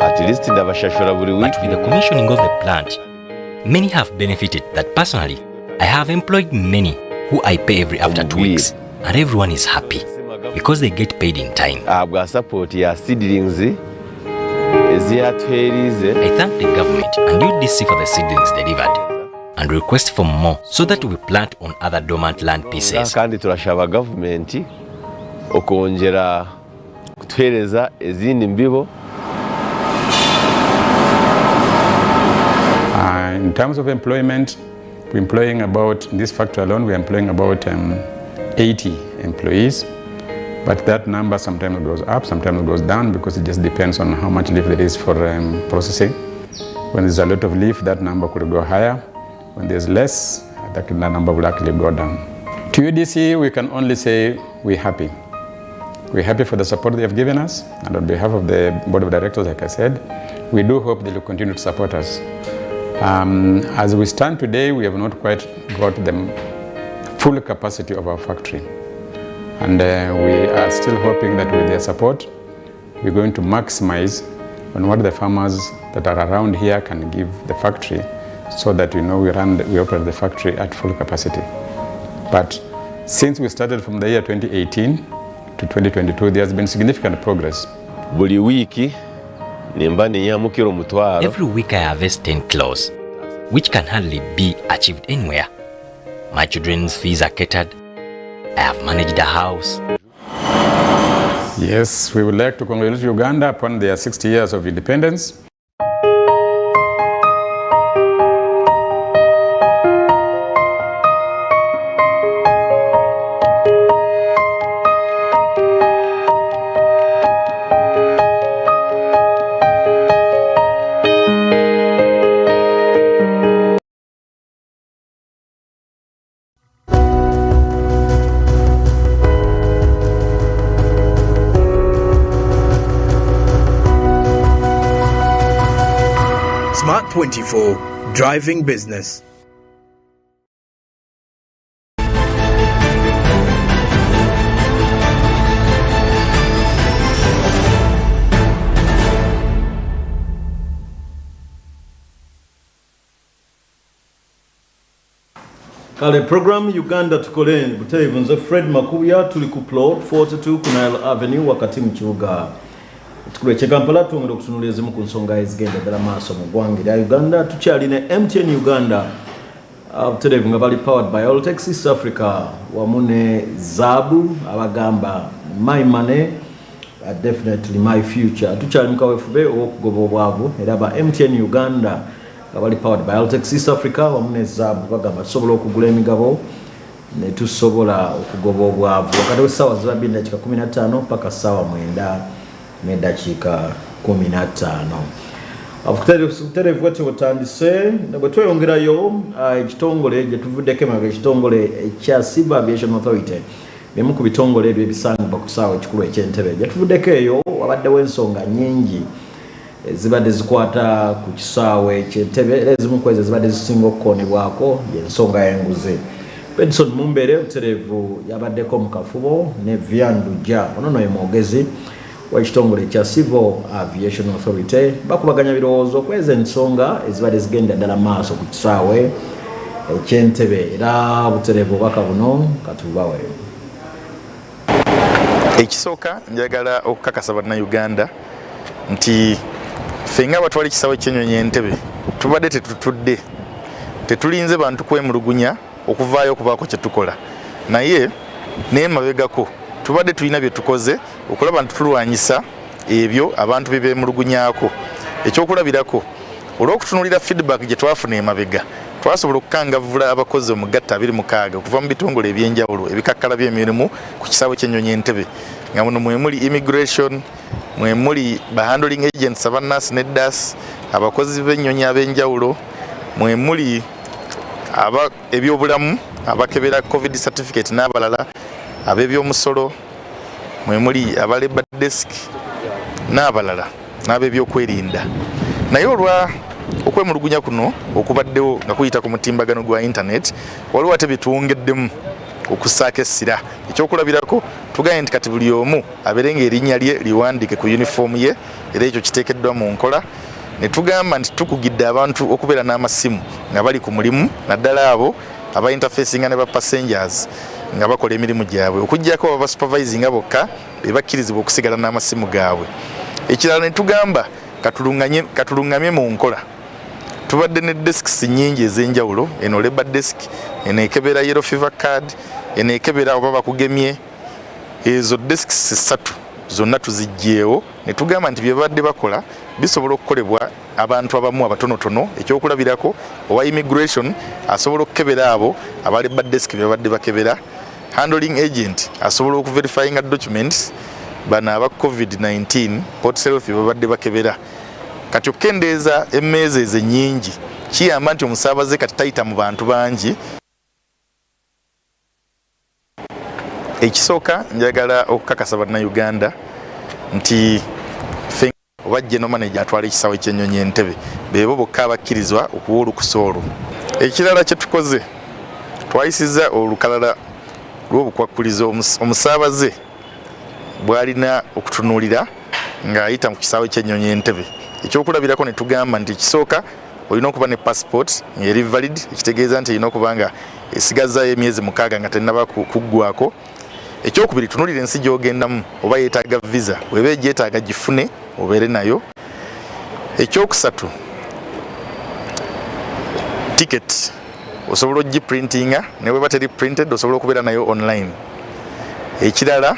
I: at least ndabashashura buri week.
G: But with the commissioning of the plant, many have benefited. That personally, I have employed many who I pay every after 2 weeks, and everyone is happy because they get paid in time.
I: Abwa support ya seedlings. I
G: thank the government and UDC for the seedlings delivered and request for more so that we plant on other dormant land pieces.
I: Kandi turashaba government okongera kutuhereza ezindi mbibo.
H: In terms of employment, we're employing about, in this factory alone, we're employing about 80 employees. But that number sometimes goes up, sometimes goes down, because it just depends on how much leaf there is for processing. When there's a lot of leaf, that number could go higher. When there's less, that number will actually go down. To UDC, we can only say we're happy. We're happy for the support they have given us, and on behalf of the board of directors, like I said, we do hope they will continue to support us. As we stand today, we have not quite got the full capacity of our factory. And we are still hoping that with their support, we're going to maximize on what the farmers that are around here can give the factory, so that we operate the factory at full capacity. But Since we started from the year 2018 to 2022, there has been significant progress.
I: Buli wiki nimba nenyamukira omutwalo.
G: Every week I harvest 10 kilos, which can hardly be achieved anywhere. My children's fees are catered. I have managed a house.
H: Yes, we would like to congratulate Uganda upon their 60 years of independence.
F: Smart 24, driving business.
A: Kale program Uganda Tukole buterevu nze Fred Makuya tuli ku plot 42 Kunile Avenue wakati mu kibuga Tukole kye Kampala twongera okutunulira ezimu ku nsonga ezigenda ddala maaso mu ggwanga erya Uganda. Tukyali ne MTN Uganda buterevu nga bali powered by All Taxi East Africa wamu ne Zabu abagamba my money definitely my future. Tukyali mu kaweefube ow'okugoba obwavu era ba MTN Uganda abali powered by All Taxi East Africa wamu ne Zabu bagamba tusobola okugula emigabo ne tusobola okugoba obwavu wakati w'essaawa za 2:15 mpaka ssaawa 9:15. Abuterevu bwete butandise bwe tweyongerayo ekitongole gye tuvuddeko emabega ekitongole ekya Civil Aviation Authority bimu ku bitongole ebyo ebisangibwa ku ssaawa ekikulu eky'Entebbe gye tuvuddeko eyo wabaddewo ensonga nnyingi zibadde zikwata ku kisaawe eky'Entebbe era ezimu ku ezo zibadde zisinga okukoonebwako y'ensonga y'enguzi. Benson Mumbere buterevu yabaddeko mu kafubo ne Vyandujja ono ye mwogezi w'ekitongole ekya Civil Aviation Authority bakubaganya birowoozo kweza ensonga ezibadde zigenda ddala maaso ku kisaawe eky'Entebbe era buterevu obubaka buno katubawe.
J: Ekisooka njagala okukakasa bannayuganda nti ffe nga batwala ekisaawe ky'ennyonyi Entebbe tubadde tetutudde tetulinze bantu kwemulugunya okuvaayo okubaako kye tukola naye n'emabegako tubadde tulina bye tukoze okulaba nti tulwanyisa ebyo abantu bye beemulugunyaako. Ekyokulabirako olw'okutunuulira feedback gye twafuna emabega twasobola okukangavvula abakozi omugatta 26 okuva mu bitongole ebyenjawulo ebikakkala by'emirimu ku kisaawe ky'ennyonyi Entebbe nga muno mwe muli immigration, mwe muli handling agents abanasi ne DAS, abakozi b'ennyonyi ab'enjawulo, mwe muli ebyobulamu abakebera COVID certificate n'abalala, ab'ebyomusolo, mwe muli aba labor desk n'abalala n'ab'ebyokwerinda. Naye olwa okwemulugunya kuno okubaddewo nga kuyita ku mutimbagano gwa internet waliwo ate bitwongeddemu okusaaka essira. Ekyokulabirako tugaye nti kati buli omu abeerenga erinnya lye liwandiike ku uniform ye era ekyo kiteekeddwa mu nkola. Ne tugamba nti tukugidde abantu okubeera n'amasimu nga bali ku mulimu naddala abo aba interfacing ne ba passengers nga bakola emirimu gyabwe okuggyako aba supervising bokka be bakkirizibwa okusigala n'amasimu gaabwe. Ekirala ne tugamba katulungamye mu nkola. Tubadde ne desks nnyingi ez'enjawulo, eno labor desk, eno ekebera yellow fever card, eno ekebera oba bakugemye. Ezo desks 3 zonna tuziggyeewo ne tugamba nti bye badde bakola bisobola okukolebwa abantu abamu abatonotono. Ekyokulabirako owa immigration asobola okukebera abo aba labor desk bye badde bakebera. Handling agent asobola okuverifyinga documents bana aba COVID-19 port self bye badde bakebera. Kati okendeeza emmeeza ezo ennyingi kiyamba nti omusaabaze kati tayita mu bantu bangi. Ekisooka njagala okukakasa bannayuganda nti ffe oba general manager atwala ekisaawe ky'ennyonyi Entebbe beebo bokka abakkirizibwa okuwa olukusa olwo. Ekirala kye tukoze twayisizza olukalala lw'obukwakkulizo omusaabaze bw'alina okutunuulira ng'ayita mu kisaawe ky'ennyonyi Entebbe. Ekyokulabirako ne tugamba nti ekisooka olina okuba ne passport eri valid, ekitegeeza nti olina okuba nga esigaza emyezi 6 nga tennaba kuggwako. Ekyokubiri tunulira ensi gy'ogendamu oba yeetaaga visa weba egyetaaga gifune obeere nayo. Ekyokusatu ticket osobola ogiprintinga ne weba teri printed osobola okubeera nayo online. Ekirala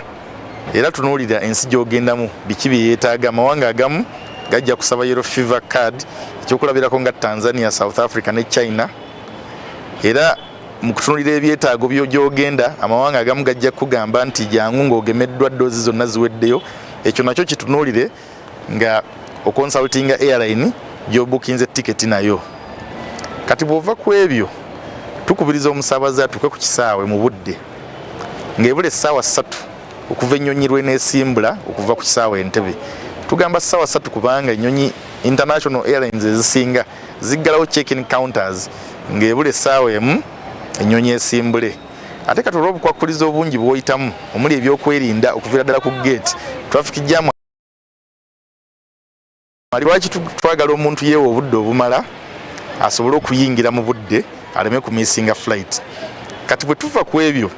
J: era tunulira ensi gy'ogendamu biki bye yeetaaga. Amawanga agamu gajja kusaba yellow fever card ekyokulabirako nga Tanzania, South Africa ne China. Era mu kutunulira ebyetaago by'ogyogenda amawanga agamu gajja kugamba nti jangu ng'ogemeddwa ddoozi zonna ziweddeyo. Ekyo nakyo kitunulire nga oconsultinga airline gy'obukinze tiketi nayo. Kati bw'ova ku ebyo tukubiriza omusaabaze atuuke ku kisaawe mu budde ng'ebula essaawa 3 okuva ennyonyi lw'eneesimbula okuva ku kisaawe Entebbe. Tugamba essaawa 3 kubanga ennyonyi international airlines ezisinga ziggalawo check-in counters ng'ebula essaawa emu ennyonyi esimbule. Ate kati olw'obukwakkulizo obungi bw'oyitamu omuli ebyokwerinda okuviira ddala ku gate traffic jam. Lwaki twagala omuntu yeewa obudde obumala asobole okuyingira mu budde aleme kumisinga flight. Kati bwe tuva ku ebyo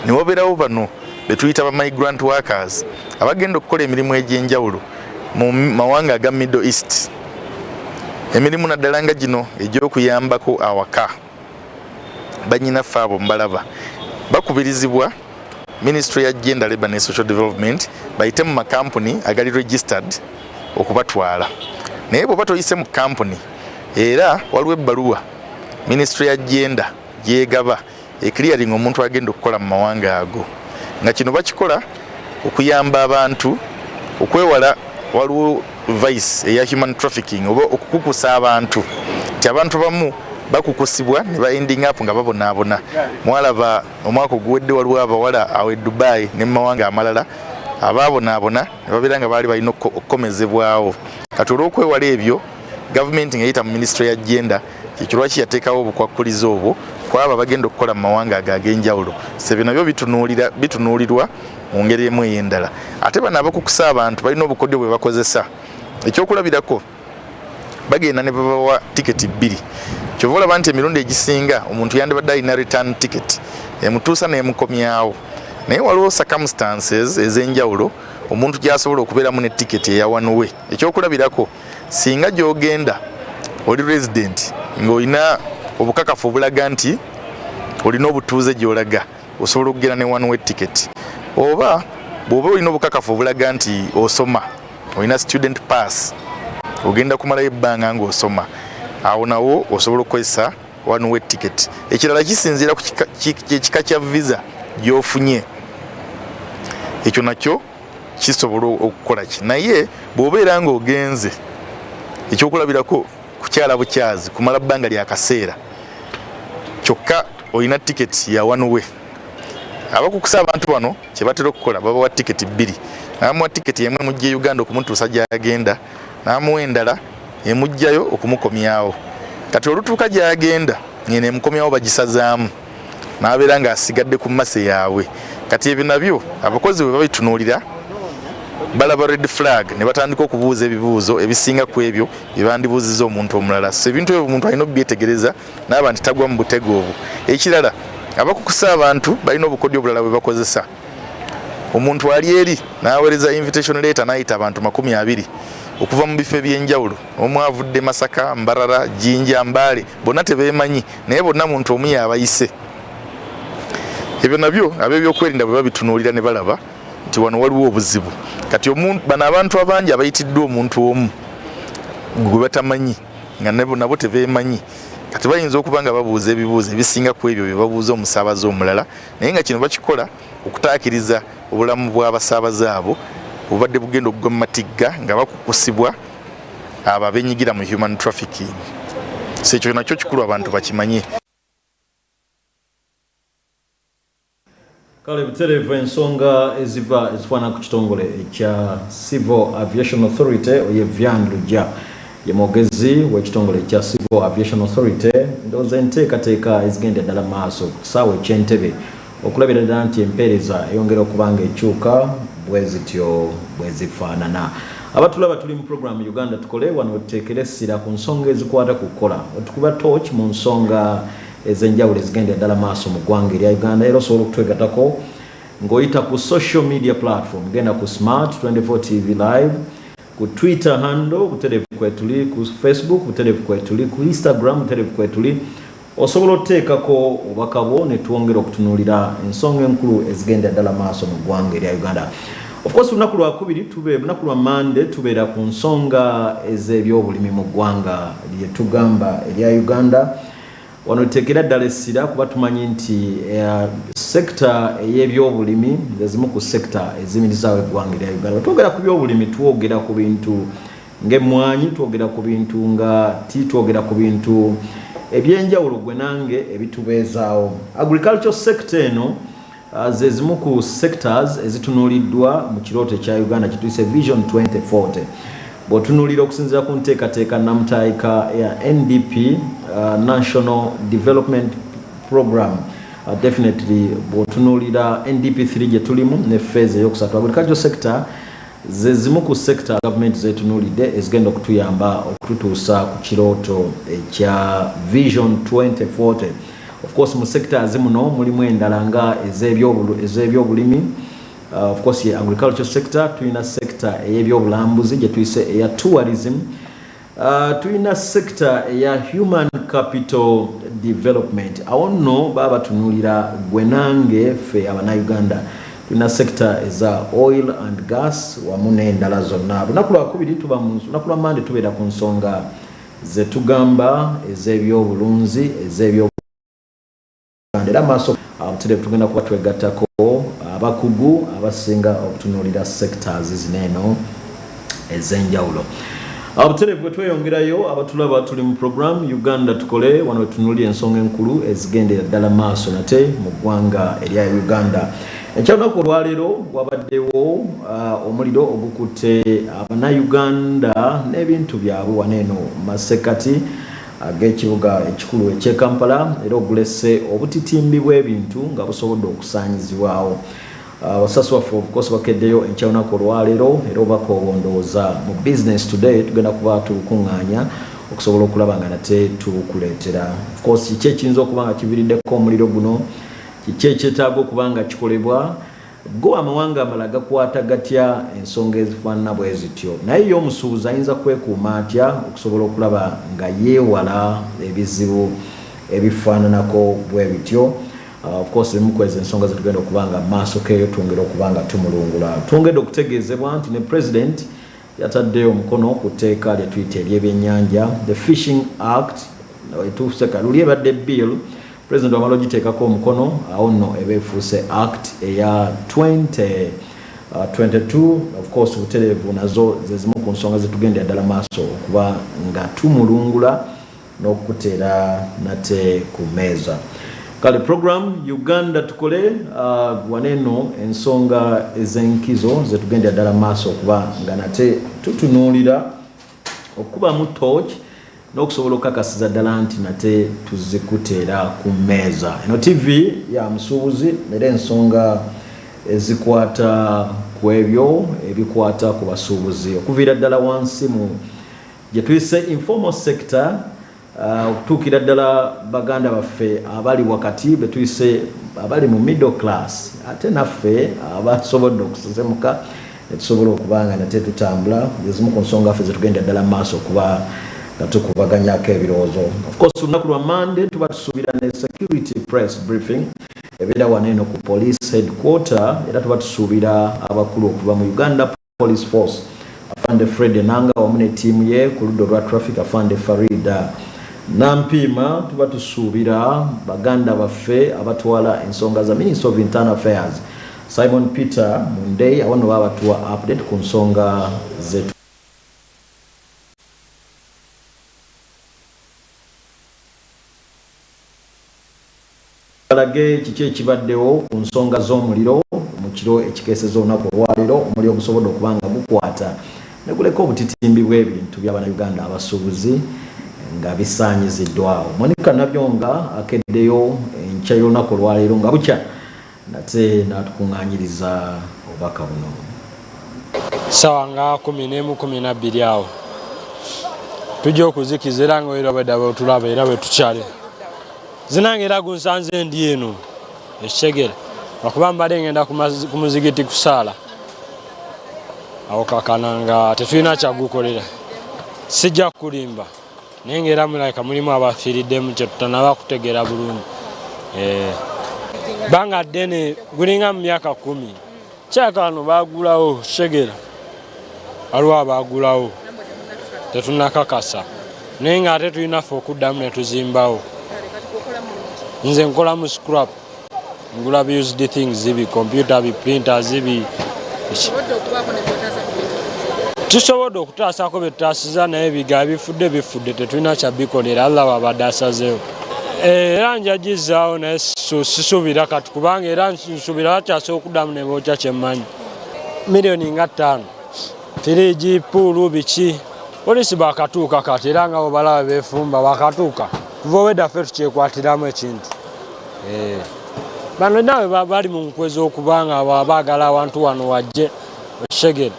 J: ne wabeerawo bano be tuyita ba migrant workers abagenda okukola emirimu egy'enjawulo mu mawanga aga Middle East. Emirimu naddala nga gino egy'okuyambako awaka bannyinaffe abo mbalaba bakubirizibwa Ministry ya Gender, Labour and Social Development bayite mu makampuni agali registered okubatwala. Naye bw'oba toyise mu kampuni era waliwo ebbaluwa Ministry ya Gender gyegaba clearing omuntu agenda okukola mu mawanga ago. Nga kino bakikola okuyamba abantu okwewala waliwo vice eya human trafficking oba okukukusa abantu. Ti abantu bamu bakukusibwa ne ba ending up nga babonaabona. Mwalaba omwaka oguwedde waliwo abawala awe Dubai ne mu mawanga amalala abaabonaabona ne babeera nga baali balina okukomezebwawo. Kati olw'okwewala ebyo government ng'eyita mu Ministry ya Gender ekirwaki yateekawo obukwakkulizo obwo kwaba bagenda okukola mu mawanga ag'enjawulo. Sebe nabyo bitunuulirwa mu ngeri emu ey'endala. Ate bano abakukusa abantu balina obukodyo bwe bakozesa. Ekyokulabirako bagenda ne babawa tiketi 2. Kyova olaba nti emirundi egisinga omuntu yandibadde alina return ticket emutuusa n'emukomyawo. Naye waliwo circumstances ez'enjawulo omuntu gy'asobola okubeeramu ne tiketi eya one way. Ekyokulabirako singa gy'ogenda oli resident ng'olina obukakafu obulaga nti olina obutuuze gy'olaga osobola okugenda ne one way ticket. Oba bw'oba olina obukakafu obulaga nti osoma olina student pass ogenda kumalayo ebbanga ng'osoma awo nawo osobola okukozesa one way ticket. Ekirala kisinziira ku kika kya visa gy'ofunye. Ekyo nakyo kisobola okukola ki. Naye bw'obeera ng'ogenze ekyokulabirako kukyala bukyazi kumala bbanga lya kaseera kyokka olina tiketi ya one way. Abakukusa abantu bano kye batera okukola babawa tiketi 2. N'amuwa tiketi emu emujja Uganda okumutuusa gy'agenda n'amuwa endala emujjayo okumukomyawo. Kati olutuuka gy'agenda ng'eno emukomyawo bagisazaamu n'abeera ng'asigadde ku mmase yaabwe. Kati ebyo nabyo abakozi bwe babitunuulira balaba red flag ne batandika okubuuza ebibuuzo ebisinga ku ebyo bye bandibuuzizza omuntu omulala. So ebintu ebyo omuntu alina okubyetegereza n'aba nti tagwa mu butego obwo. Ekirala abakukusa abantu balina obukodyo obulala bwe bakozesa. Omuntu ali eri n'aweereza invitation letter n'ayita abantu 20 okuva mu bifo eby'enjawulo. Omu avudde Masaka, Mbarara, Jinja, Mbale bonna tebeemanyi naye bonna muntu omu yabayise. Ebyo nabyo ab'ebyokwerinda bwe babitunuulira ne balaba nti wano waliwo obuzibu. Kati bano abantu abangi abayitiddwa omuntu omu gwe batamanyi nga nabo tebeemanyi. Kati bayinza okuba nga babuuza ebibuuzo ebisinga ku ebyo bye babuuza omusaabaze omulala. Naye nga kino bakikola okutaakiriza obulamu bw'abasaabaze abo obubadde bugenda okugwa mu matigga nga bakukusibwa abo abenyigira mu human trafficking. So ekyo nakyo kikulu abantu bakimanye.
A: Kale buterevu ensonga ezifaana ku kitongole ekya Civil Aviation Authority oye Vyandluja ye mwogezi w'ekitongole ekya Civil Aviation Authority ndowooza enteekateeka ezigenda ddala maaso ku kisaawe eky'Entebbe okulabira ddala nti empeereza eyongera okubanga ekyuka bwe zityo bwe zifaanana. Abatulaba tuli mu program Uganda Tukole wano tuteekera essira ku nsonga ezikwata ku kukola otukuba torch mu nsonga ezenjawulo ezigenda ddala maaso mu ggwanga erya Uganda. Era osobola okutwegatako ng'oyita ku social media platform, genda ku Smart 24 TV Live, ku Twitter handle butereevu kwetuli, ku Facebook butereevu kwetuli, ku Instagram butereevu kwetuli. Osobola oteekako obubaka bwo ne twongera okutunuulira ensonga enkulu ezigenda ddala maaso mu ggwanga erya Uganda. Of course lunaku lwakubiri lunaku lwa Monday tubeera ku nsonga ez'ebyobulimi mu ggwanga lye tugamba erya Uganda. Wano tuteekera ddala essira kuba tumanyi nti sekita ey'ebyobulimi ezimu ku sekita ezimirizaawo eggwanga erya Uganda. Twogera ku byobulimi twogera ku bintu ng'emmwanyi, twogera ku bintu nga twogera ku bintu ebyenjawulo gwe nange ebitubeezaawo. Agricultural sector eno ze zimu ku sectors ezitunuuliddwa mu kirooto ekya Uganda kituyise Vision 2040. Bw'otunuulira okusinziira ku nteekateeka namutaayika ya NDP, National Development Program, definitely bw'otunuulira NDP 3 gye tulimu ne phase eyokusatu, agricultural sector ze zimu ku sector government zetunuulidde ezigenda okutuyamba okututuusa ku kirooto ekya Vision 2040. Of course mu sector zimuno mulimu endala nga ez'ebyobulimi, of course ye agricultural sector, tuyina sector ey'ebyobulambuzi gye tuyise eya tourism, tuyina sector eya human capital development. Awo nno baba batunuulira gwe nange ffe Abannayuganda. Tuyina sector eza oil and gas wamu n'endala zonna. Lunaku lwakubiri lunaku lwa Monday tubeera ku nsonga ze tugamba ez'ebyobulunzi, era maaso butereevu tugenda kuba twegattako abakugu abasinga okutunuulira sectors zineeno ez'enjawulo. Butereevu bwe tweyongerayo abatulaba tuli mu program Uganda Tukole, wano wetunuulira ensonga enkulu ezigendera ddala maaso nate mu ggwanga erya Uganda. Ekyolunaku olwaleero wabaddewo omuliro ogukutte Abannayuganda n'ebintu byabwe waneeno masekati ag'ekibuga ekikulu eky'e Kampala, era ogulese obutitimbi bw'ebintu nga busobodde okusaanyizibwawo. Basasi waffe of course bakeddeyo ekyolunaku olwaleero, era obubaka obwo ndowooza mu Business Today tugenda kuba tubukuŋŋaanya okusobola okulaba nga nate tubukuleetera. Of course kiki ekiyinza okuba nga kiviiriddeko omuliro guno, kiki ekyetaaga okuba nga kikolebwa, go amawanga amalala gakwata gatya ensonga ezifaanana bwe zityo, naye ye omusuubuzi ayinza kwekuuma atya okusobola okulaba nga yeewala ebizibu ebifaananako bwe bityo. Of course ebimu ku ezo ensonga zetugenda okuba nga maaso keeyo twongera okuba nga tumulungula. Twongedde okutegeezebwa nti ne President yataddeyo omukono ku tteeka lye tuyita ery'ebyennyanja, the Fishing Act, etuuseka luli ebadde bill, President wamala ogiteekako omukono, awo nno eba efuuse act eya 2022. Of course butereevu nazo ze zimu ku nsonga zetugendera ddala maaso okuba nga tumulungula n'okuteera nate ku meeza. Kale program Uganda Tukole waneeno ensonga ez'enkizo zetugendera ddala maaso okuba nga nate tutunuulira okuba mu torch n'okusobola okukakasiza ddala nti nate tuzikuteera ku mmeeza. Eno TV ya musuubuzi era ensonga ezikwata ku ebyo ebikwata ku basuubuzi okuviira ddala wansi mu gye tuyise informal sector, okutuukira ddala baganda baffe abali wakati be tuyise abali mu middle class, ate naffe abasobodde okusesemuka ne tusobola okuba nga nate tutambula ezimu ku nsonga ffe zetugenda ddala mu maaso okuba nga tukubaganyako ebirowoozo. Of course lunaku lwa Monday tuba tusuubira ne security press briefing ebeera waneeno ku police headquarter, era tuba tusuubira abakulu okuva mu Uganda Police Force, Afande Fred Nanga wamu ne ttiimu ye ku ludda olwa traffic, Afande Farida Nampiima. Tuba tusuubira baganda baffe abatwala ensonga za Minister of Internal Affairs, Simon Peter Mundei, awo nno baba batuwa update ku nsonga zetu. Balage kiki ekibaddewo ku nsonga z'omuliro mu kiro ekikeeseza olunaku olwaleero, omuliro gusobodde okuba nga gukwata ne guleka obutitimbi bw'ebintu by'Abannayuganda abasuubuzi nga bisaanyiziddwawo. Monica Nabyonga akeddeyo enkya y'olunaku olwaleero nga bukya nate n'atukuŋŋaanyiriza obubaka buno.
K: Sawa nga 11:12 awo tujja okuzikiza era nga era bwe tulaba era bwe tukyale zinangira gunsanze ndi eno eshegera okuba mbadde ngenda ku muzigiti kusala awo kakananga tetulina kyagukolera sijja kulimba naye ngera mulaka mulimu abafiiriddemu kyetutanaba kutegeera bulungi banga ddene gulinga mu myaka 10 kyaka wano baagulawo shegera waliwo abaagulawo tetunakakasa naye nga ate tulinaffe okuddamu ne tuzimbawo nze nkola mu scrap ngula bi used things zibi computer bi printer zibi tusobodde okutaasako betutaasiza naye biga bifudde tetulina kyabikolera Allah wabadde asazeewo era njagizaawo naye sisuubira kati kubanga era nsuubira bakyasa okuddamu ne bookya kyemmanyi miliyoni nga 5 firiji puulu biki polisi bakatuuka kati era nga bobalaba beefumba bakatuuka tuva obweddaffe tukyekwatiramu ekintu bano nawe bali mu nkwezi okubanga baagala abantu wano wajje oshegera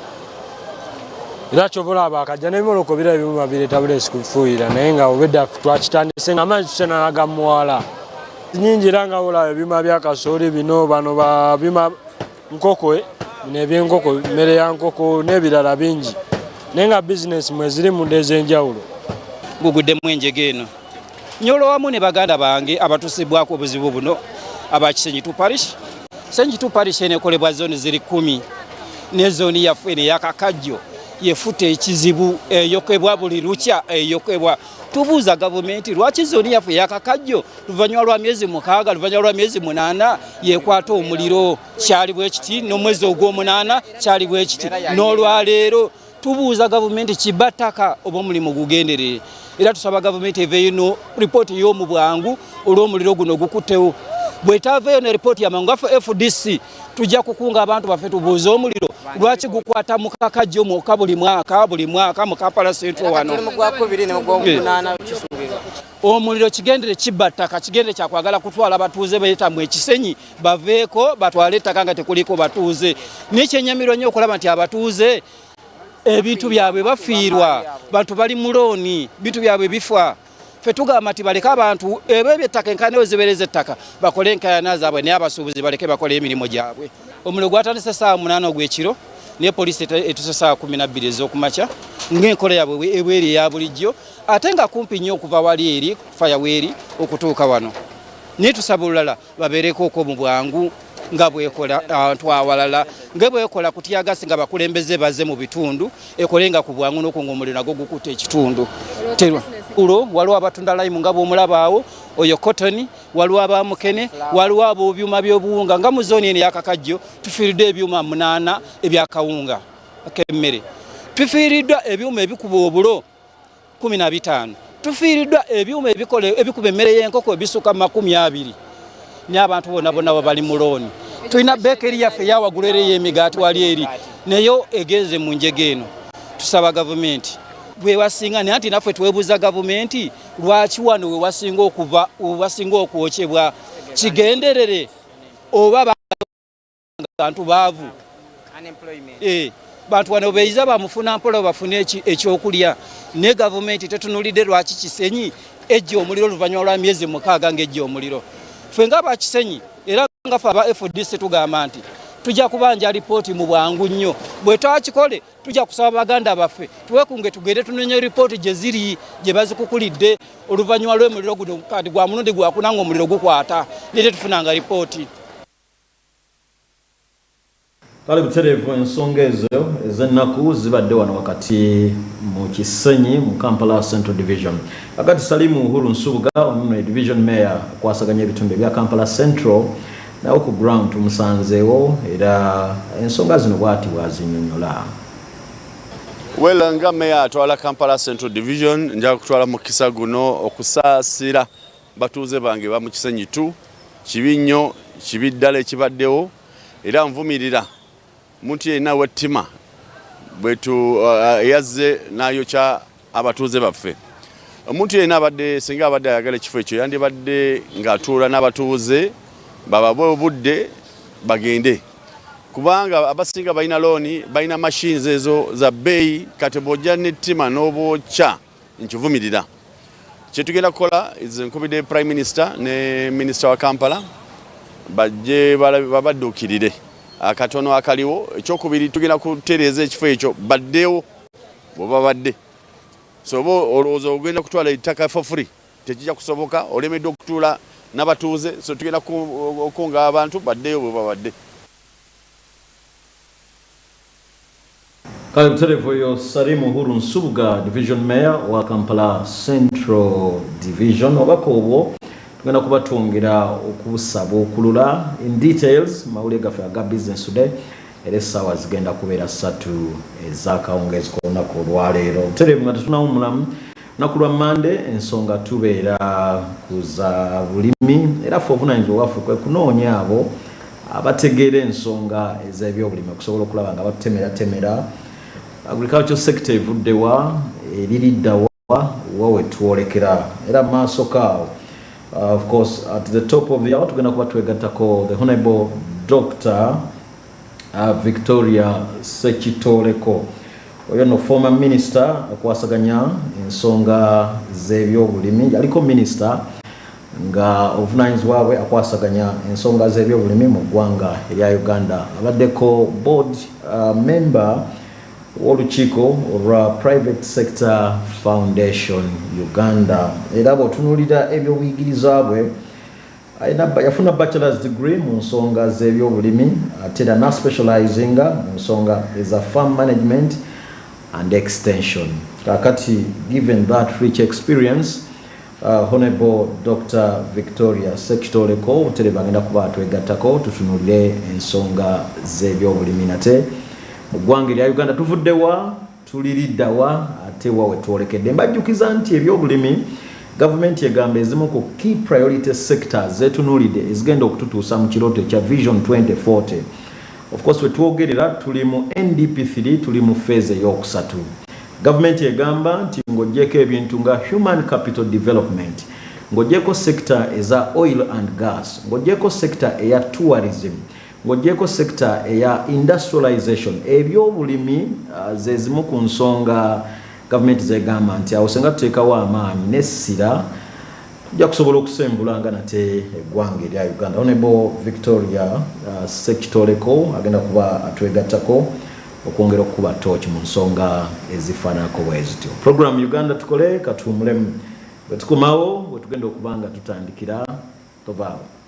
K: era kyobola bakajja n'ebimoloko bira ebimu babireeta buleesi kufuuyira naye nga obweddaffe twakitandise nga amaanyi tusenanaga muwala nyingi era nga olaba ebima bya kasooli bino bano babima nkoko bino ebyenkoko mmere ya nkoko n'ebirala bingi naye nga bizinesi mwe ziri mu ndeeza enjawulo
L: guguddemu enjege eno nyolo wamu ne baganda bange abatusibwako obuzibu buno abakisenyitu parish senyitu parish enekolebwa zooni ziri 10 ne zooni yaffe eno yakakajjo yefuta ekizibu eyokebwa buli lukya eyokebwa tubuuza gavumenti lwaki zooni yaffe yakakajjo luvannyuma lwa myezi 6 luvannyuma lwa myezi 8 yekwata omuliro kyali bwe kiti n'omwezi ogw'omunaana kyali bwe kiti n'olwaleero tubuuza gavumenti kibataka oba omulimu gugenderere era tusaba gavumenti eveeyo no ripooti y'omu bwangu olw'omuliro guno gukuttewo bwetaaveeyo ne ripooti yamangu gaffe FDC tujja kukunga abantu baffe tubuuze omuliro lwaki gukwata mu kakajjo mwokka buli mwaka mu Kampala Central wano omuliro kigendere kibattaka kigendere kyakwagala kutwala batuuze beetamu ekisenyi baveeko batwale ettaka nga tekuliko batuuze n'ekyenyamirwa nnyo okulaba nti abatuuze ebintu byabwe bafiirwa bantu bali mulooni bintu byabwe bifa fe tugamba nti baleke abantu ebyo ebyettaka enkanewo zibereza ettaka bakole enkayana zaabwe naye abasuubuzi baleke bakole emirimu gyabwe omuliro gwatandise saa 8 ogw'ekiro naye poliisi etuse saa 12 ez'okumakya ng'enkola yabwe ebweri eya bulijjo ate nga kumpi nnyo okuva wali eri fayaweeri okutuuka wano naye tusaba olulala babeereko okwo mu bwangu nga bwekola abantu awalala nga bwekola kutyagasi nga bakulembeze baze mu bitundu ekolenga ku bwangu n'okunga omuliro nagwo gukutte ekitundu ulo waliwo abatunda limu nga bw'omulabaawo oyo cotton waliwo abamukene waliwo ab'ebyuma by'obuwunga nga mu zooni eno yakakajjo tufiiridde ebyuma 8 ebyakawunga ak'emmere tufiiriddwa ebyuma ebikuba obulo 15 tufiiriddwa ebyuma ebikuba emmere y'enkoko ebisuka 20 n'abantu bonna bali mu looni tulina beekeri yaffe yawagulere y'emigaati wali eri nayo egenze mu njege eno tusaba gavumenti bwewasinga naye ati naffe twebuuza gavumenti lwaki wano wewasinga okuva wewasinga okwokyebwa kigenderere oba bantu baavu bantu wano beeyiza bamufuna mpola bafune ekyokulya ne gavumenti tetunulidde lwaki kisenyi ejja omuliro oluvannyuma lwa myezi 6 ng'ejja omuliro ffe nga bakisenyi era nga ffe aba FDC tugamba nti tujja kubanja ripooti mu bwangu nnyo bwe twakikole tujja kusaba baganda baffe tuwekunge tugende tunonye ripooti gye ziri gye bazikukulidde oluvannyuma lw'omuliro guno kati gwa mulundi gwakunanga omuliro gukwata nete tufunanga ripooti
A: kale butereevu ensonga ezo ez'ennaku zibadde wano wakati mu Kisenyi mu Kampala Central Division akati Salimu Uhuru Nsubuga omuno division mayor kwasaganya ebitundu bya Kampala Central nawo ku ground tumusanzeewo era ensonga zino bwati bwazinnyonnyola
M: wela nga mayor atwala Kampala Central Division nja kutwala mu kisa guno okusaasira batuuze bange ba mu Kisenyi tu kibi nnyo kibi ddala ekibaddewo era nvumirira muntu yenna wettima bwetu yazze n'ayokya abatuuze baffe omuntu yenna abadde singa abadde ayagala ekifo ekyo yandibadde ng'atuula n'abatuuze bababwe obudde bagende kubanga abasinga balina looni balina machines ezo za bbeeyi kati bw'ojja n'ettima n'obwokya nkivumirira kyetugenda kukola nkubidde Prime Minister ne Minister wa Kampala bajje babadduukirire akatono akaliwo. Ekyokubiri tugenda kutereeza ekifo ekyo baddewo bwe badde, so bo olowooza ogenda kutwala ettaka for free tekijja kusoboka, olemeddwa okutuula n'abatuuze, so tugenda okunga abantu baddeyo bwe babadde.
A: Kale mterevu yo Salimu Huru Nsubuga, Division Mayor wa Kampala Central Division. Obako obwo tugenda kubatwongera okusaba okulula in details mawulire gaffe aga business today era essaawa zigenda kubeera 3 ez'akawungeezi k'olunaku olwaleero. Mterevu nga tetunawo mulamu lunaku lwa Mande, ensonga tubeera kuza bulimi era ffe obuvunaanyizibwa bwaffe kwe kunoonya abo abategeera ensonga ez'ebyobulimi okusobola okulaba nga batutemera agricultural sector evuddewa eririddawa wawe twolekera era maaso kaawo. Of course, at the top of the hour, tugenda kuba twegattako the Honorable Dr. Victoria Sekitoleko. Oyo no former minister akwasaganya ensonga z'ebyobulimi, yaliko minister nga obuvunaanyizibwa bwe akwasaganya ensonga z'ebyobulimi mu ggwanga erya Uganda. Abaddeko board member w'olukiiko olwa Private Sector Foundation Uganda. Era bw'otunuulira ebyobuyigiriza bwe yafuna bachelor's degree mu nsonga z'ebyobulimi ate era naspecializinga mu nsonga eza farm management and extension. Kakati given that rich experience, Honorable Dr. Victoria Sekitoleko utereva agenda kuba atwegattako tutunuulire ensonga z'ebyobulimi nate mu ggwanga erya Uganda tuvuddewa tuliriddawa ate wawe twolekedde. Mbajjukiza nti ebyobulimi gavumenti egamba ezimu ku key priority sectors zetunuulidde ezigenda okututuusa mu kirooto ekya Vision 2040. Of course wetwogerera tuli mu NDP3, tuli mu phase ey'okusatu. Gavumenti egamba nti ng'oggyeko ebintu nga human capital development, ng'oggyeko sector eza oil and gas, ng'oggyeko sector eya tourism, ng'oggyeko sector eya industrialization, ebyobulimi zezimu ku nsonga gavumenti zegamba nti awo senga tuteekawo amaanyi n'essira tujja kusobola okusembula nga nate eggwanga erya Uganda. Honorable Victoria Sekitoleko agenda kuba atwegattako okwongera okukuba torch mu nsonga ezifaananako bwezityo. Program Uganda Tukole katuwumulemu bwe tukomawo bwe tugenda okuba nga tutandikira tovaawo.